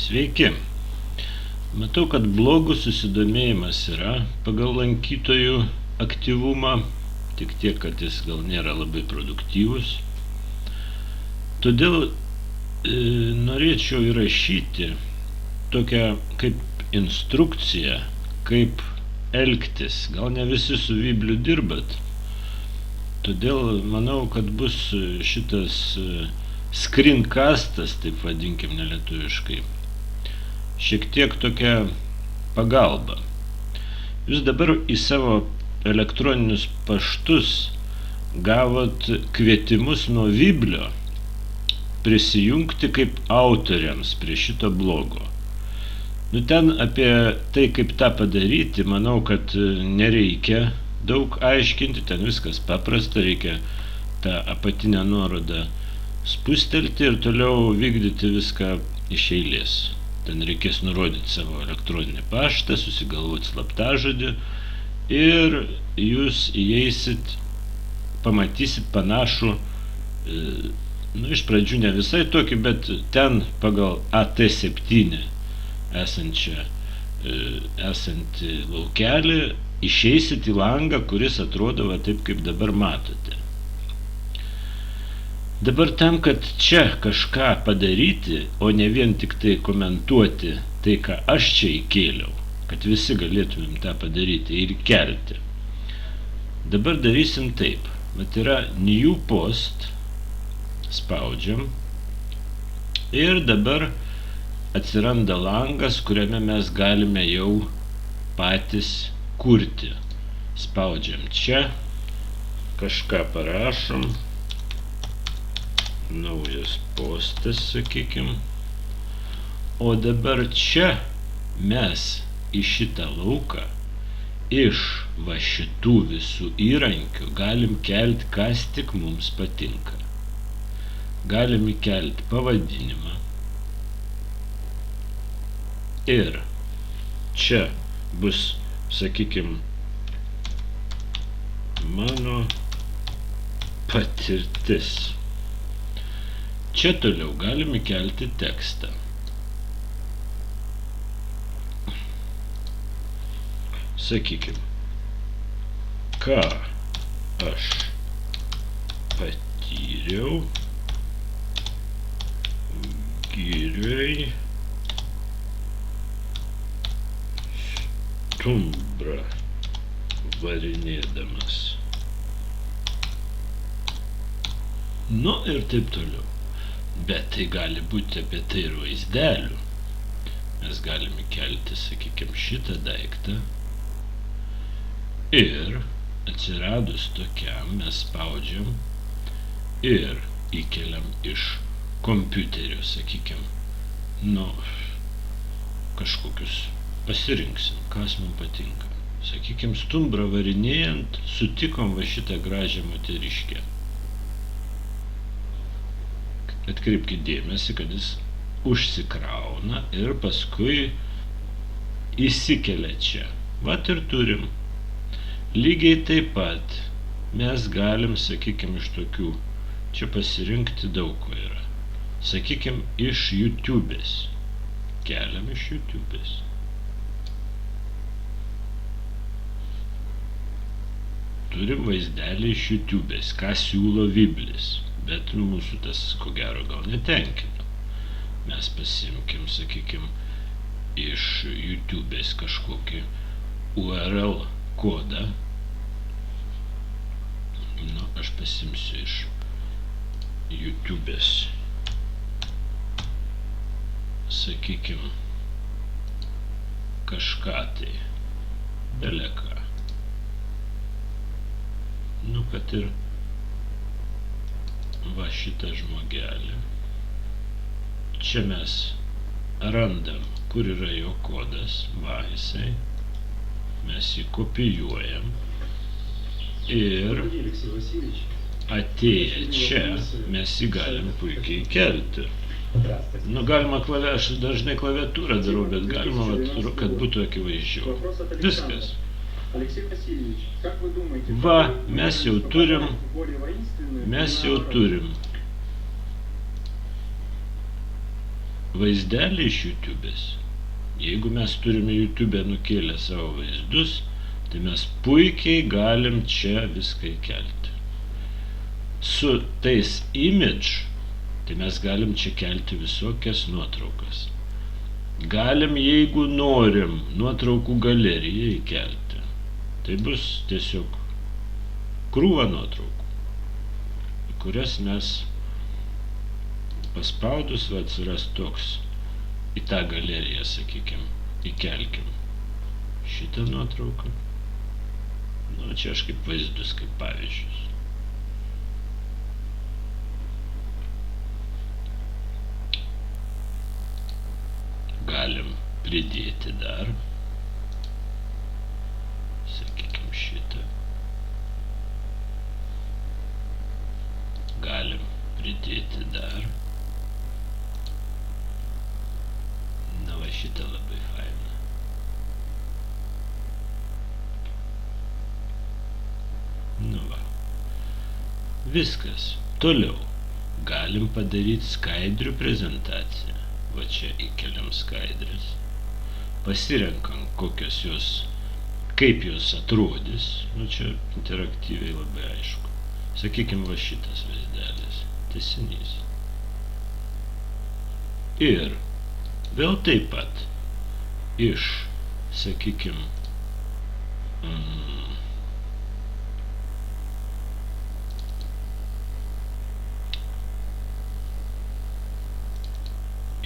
Sveiki. Matau, kad blogų susidomėjimas yra pagal lankytojų aktyvumą, tik tiek, kad jis gal nėra labai produktyvus. Todėl norėčiau įrašyti tokią kaip instrukciją, kaip elgtis. Gal ne visi su Vibliu dirbat. Todėl manau, kad bus šitas screencastas, taip vadinkim nelietuviškai, šiek tiek tokia pagalba. Jūs dabar į savo elektroninius paštus gavot kvietimus nuo Viblio prisijungti kaip autoriams prie šito blogo. Ten apie tai, kaip tą padaryti, manau, kad nereikia daug aiškinti, ten viskas paprasta, reikia tą apatinę nuorodą spustelti ir toliau vykdyti viską iš eilės. Ten reikės nurodyti savo elektroninį paštą, susigalvoti slaptažodį ir jūs įeisit, pamatysit panašų, iš pradžių ne visai tokį, bet ten pagal AT7 esantį laukelį išeisit į langą, kuris atrodo va taip, kaip dabar matote. Dabar tam, kad čia kažką padaryti, o ne vien tik tai komentuoti tai, ką aš čia įkėliau, kad visi galėtumėm tą padaryti ir kelti. Dabar darysim taip. Vat yra New Post, spaudžiam ir dabar atsiranda langas, kuriame mes galime jau patys kurti. Spaudžiam čia, kažką parašom, naujas postas, sakykim. O dabar čia mes į šitą lauką iš va šitų visų įrankių galim kelti, kas tik mums patinka. Galim įkelti pavadinimą. Ir čia bus, sakykim, mano patirtis. Čia toliau galim įkelti tekstą. Sakykim, ką aš patyriau girioj stumbrą varinėdamas. Ir taip toliau. Bet tai gali būti apie tai ir vaizdelių. Mes galime kelti, sakykim, šitą daiktą ir atsiradus tokiam mes spaudžiam ir įkeliam iš kompiuterio, sakykim, kažkokius pasirinksim, kas mums patinka. Sakykim, stumbrą varinėjant sutikom va šitą gražią moteriškę. Atkreipkite dėmesį, kad jis užsikrauna ir paskui įsikelia čia. Vat ir turim. Lygiai taip pat mes galim, sakykim, iš tokių, čia pasirinkti daug ko yra. Sakykim, iš YouTube'ės. Keliam iš YouTube'ės. Turim vaizdelį iš YouTube'ės, ką siūlo Viblis. Bet mūsų tas, ko gero, gal netenkina. Mes pasimkim, sakykim, iš YouTube'ės kažkokį URL kodą. Aš pasimsiu iš YouTube'ės, sakykim, kažką tai, beleką. Kad ir va šitą žmogelį. Čia mes randam, kur yra jo kodas, va jisai. Mes jį kopijuojam ir atėję čia mes jį galim puikiai kelti. Galima aš dažnai klaviatūrą darau, bet galima, kad būtų akivaizdžiau. Viskas. Va, mes jau turim vaizdelį iš YouTube'ės. Jeigu mes turime YouTube'e nukėlę savo vaizdus, tai mes puikiai galim čia viską įkelti. Su tais image, tai mes galim čia kelti visokias nuotraukas. Galim, jeigu norim, nuotraukų galeriją įkelti. Tai bus tiesiog krūva nuotraukų, kurias mes paspaudus atsiras toks į tą galeriją, sakykim, įkelkim šitą nuotrauką. Nu, čia aš kaip vaizdus, kaip pavyzdžius. Galim pridėti dar, sakykim, šitą. Galim pridėti dar. Na, va šitą labai faina. Nu va. Viskas. Toliau. Galim padaryti skaidrių prezentaciją. Va čia įkeliam skaidrės. Pasirenkam, kokios jos, kaip jos atrodys. Nu čia interaktyviai labai aišku. Sakykim, va šitas vaizdelis. Tęsinys. Ir vėl taip pat iš, sakykim,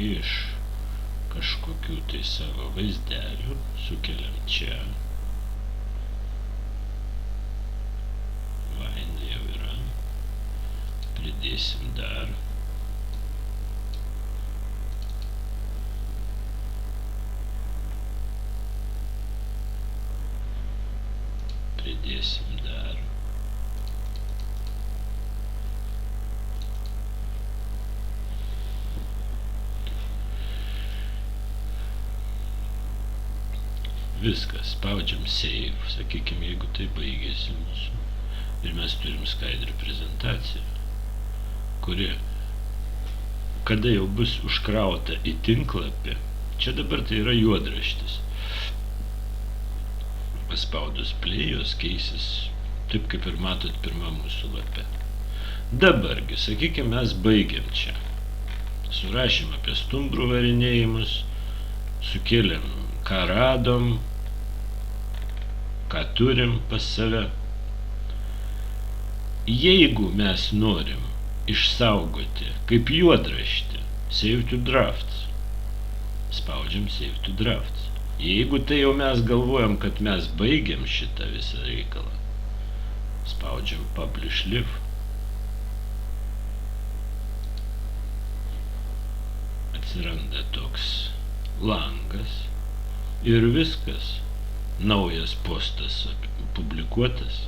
iš kažkokių tai savo vaizdelių sukeliam čia. Va, jinai jau yra. Pridėsim dar. Pridėsim dar. Viskas, spaudžiam save, sakykim, jeigu tai baigėsi mūsų. Ir mes turim skaidrių prezentaciją, kuri, kada jau bus užkrauta į tinklapį, čia dabar tai yra juodraštis. Paspaudus play, jos keisis taip, kaip ir matot pirmą mūsų lapę. Dabargi, sakykime, mes baigiam čia. Surašym apie stumbrų varinėjimus, sukėlėm, ką radom, ką turim pas save. Jeigu mes norim išsaugoti kaip juodraštį save to drafts, spaudžiam save to drafts. Jeigu tai jau mes galvojam, kad mes baigiam šitą visą reikalą, spaudžiam publish live. Atsiranda toks langas ir viskas. Naujas postas publikuotas.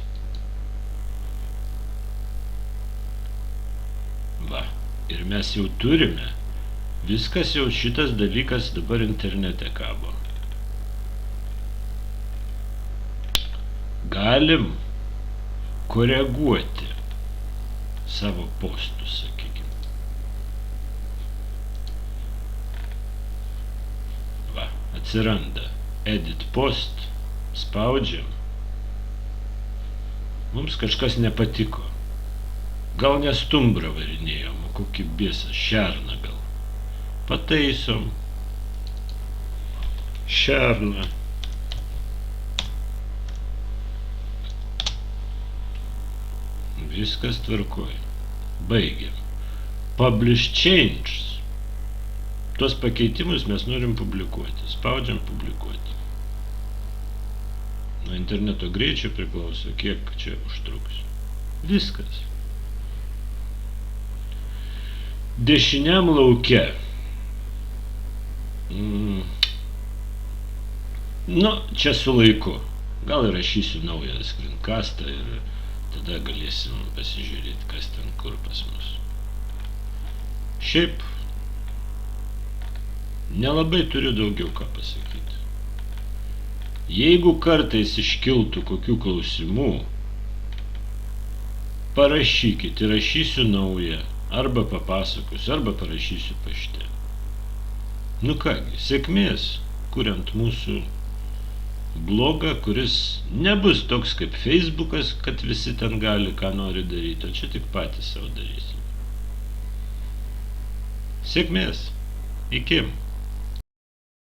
Va, ir mes jau turime. Viskas jau šitas dalykas dabar internete kabo. Galim koreguoti savo postus, sakykime. Va, atsiranda edit post, spaudžiam. Mums kažkas nepatiko. Gal ne stumbrą varinėjom, o kokį biesą, šerną gal. Pataisom. Šerną. Viskas tvarkoj. Baigiam. Publish changes. Tuos pakeitimus mes norim publikuoti. Spaudžiam publikuoti. Nuo interneto greičio priklauso, kiek čia užtruks. Viskas. Dešiniam lauke. Nu, čia su laiku. Gal įrašysiu naują screencastą ir tada galėsim pasižiūrėti, kas ten kur pas mus. Šiaip nelabai turiu daugiau ką pasakyti. Jeigu kartais iškiltų kokių klausimų, parašykit, įrašysiu naują, arba papasakosiu, arba parašysiu pašte. Nu kągi, sėkmės, kuriant mūsų blogą, kuris nebus toks kaip Facebookas, kad visi ten gali ką nori daryti, o čia tik patys savo darysim. Sėkmės. Iki.